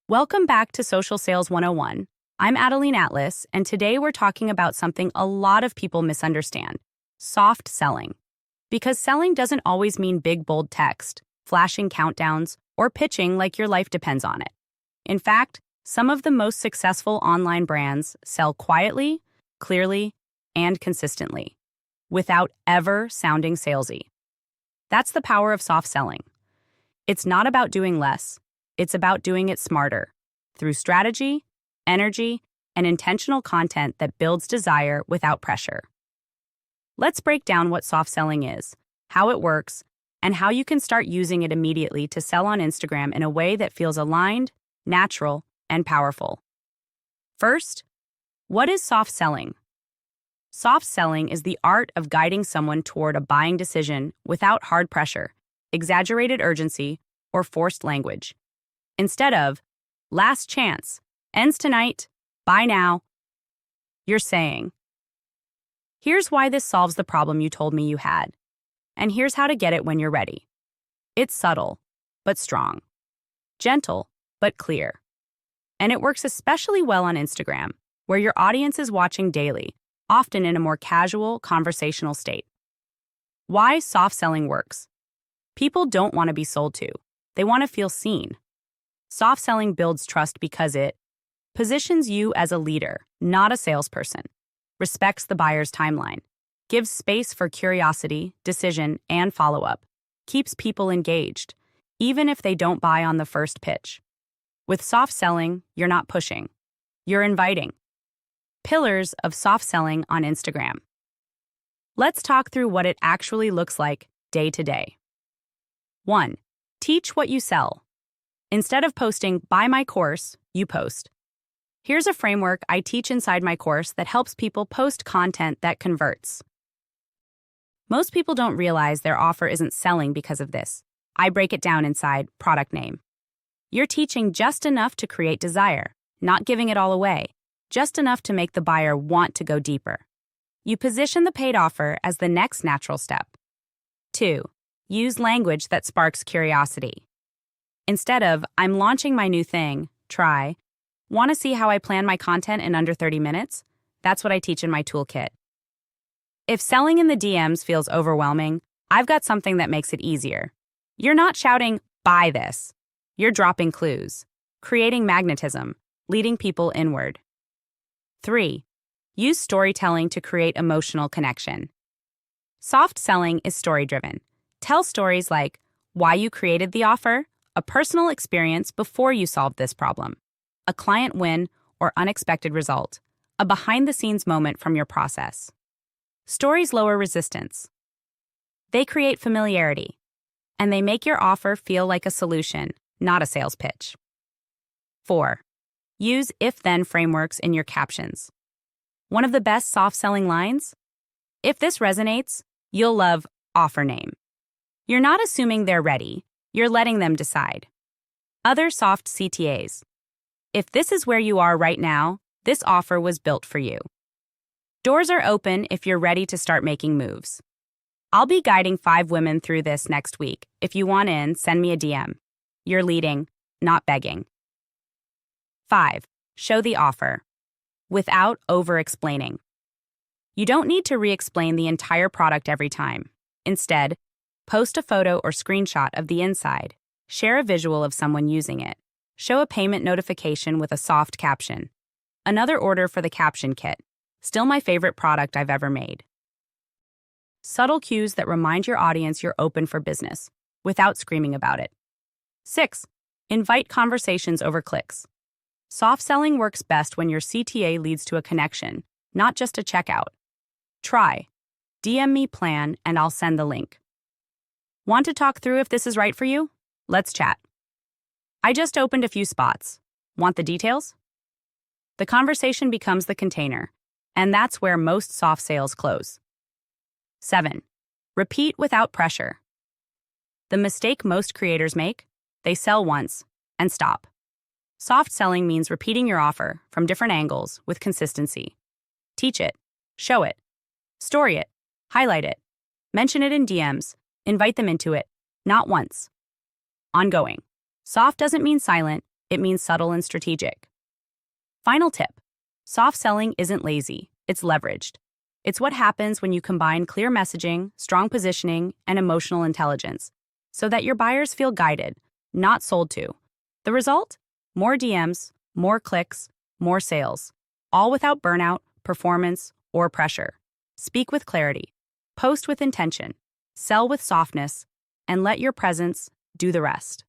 Welcome back to Social Sales 101. I'm Adeline Atlas, and today we're talking about something a lot of people misunderstand: soft selling. Because selling doesn't always mean big, bold text, flashing countdowns, or pitching like your life depends on it. In fact, some of the most successful online brands sell quietly, clearly, and consistently, without ever sounding salesy. That's the power of soft selling. It's not about doing less. It's about doing it smarter, through strategy, energy, and intentional content that builds desire without pressure. Let's break down what soft selling is, how it works, and how you can start using it immediately to sell on Instagram in a way that feels aligned, natural, and powerful. First, what is soft selling? Soft selling is the art of guiding someone toward a buying decision without hard pressure, exaggerated urgency, or forced language. Instead of, last chance, ends tonight, buy now, you're saying, here's why this solves the problem you told me you had, and here's how to get it when you're ready. It's subtle, but strong. Gentle, but clear. And it works especially well on Instagram, where your audience is watching daily, often in a more casual, conversational state. Why soft selling works? People don't want to be sold to. They want to feel seen. Soft selling builds trust because it positions you as a leader, not a salesperson, respects the buyer's timeline, gives space for curiosity, decision, and follow-up, keeps people engaged, even if they don't buy on the first pitch. With soft selling, you're not pushing. You're inviting. Pillars of soft selling on Instagram. Let's talk through what it actually looks like day to day. 1. Teach what you sell. Instead of posting, buy my course, you post. Here's a framework I teach inside my course that helps people post content that converts. Most people don't realize their offer isn't selling because of this. I break it down inside product name. You're teaching just enough to create desire, not giving it all away, just enough to make the buyer want to go deeper. You position the paid offer as the next natural step. 2. Use language that sparks curiosity. Instead of, I'm launching my new thing, try, want to see how I plan my content in under 30 minutes? That's what I teach in my toolkit. If selling in the DMs feels overwhelming, I've got something that makes it easier. You're not shouting, buy this. You're dropping clues, creating magnetism, leading people inward. 3. Use storytelling to create emotional connection. Soft selling is story-driven. Tell stories like why you created the offer, a personal experience before you solved this problem, a client win or unexpected result, a behind-the-scenes moment from your process. Stories lower resistance. They create familiarity, and they make your offer feel like a solution, not a sales pitch. 4. Use if-then frameworks in your captions. One of the best soft-selling lines? If this resonates, you'll love offer name. You're not assuming they're ready. You're letting them decide. Other soft CTAs. If this is where you are right now, this offer was built for you. Doors are open if you're ready to start making moves. I'll be guiding 5 women through this next week. If you want in, send me a DM. You're leading, not begging. 5. Show the offer. Without over-explaining. You don't need to re-explain the entire product every time. Instead, post a photo or screenshot of the inside. Share a visual of someone using it. Show a payment notification with a soft caption. Another order for the caption kit. Still my favorite product I've ever made. Subtle cues that remind your audience you're open for business, without screaming about it. 6. Invite conversations over clicks. Soft selling works best when your CTA leads to a connection, not just a checkout. Try. DM me plan and I'll send the link. Want to talk through if this is right for you? Let's chat. I just opened a few spots. Want the details? The conversation becomes the container, and that's where most soft sales close. 7. Repeat without pressure. The mistake most creators make? They sell once and stop. Soft selling means repeating your offer from different angles with consistency. Teach it, show it, story it, highlight it, mention it in DMs, invite them into it, not once. Ongoing. Soft doesn't mean silent, It means subtle and strategic. Final tip. Soft selling isn't lazy, it's leveraged. It's what happens when you combine clear messaging, strong positioning, and emotional intelligence, so that your buyers feel guided, not sold to. The result? More DMs, more clicks, more sales, all without burnout, performance, or pressure. Speak with clarity, post with intention, sell with softness, and let your presence do the rest.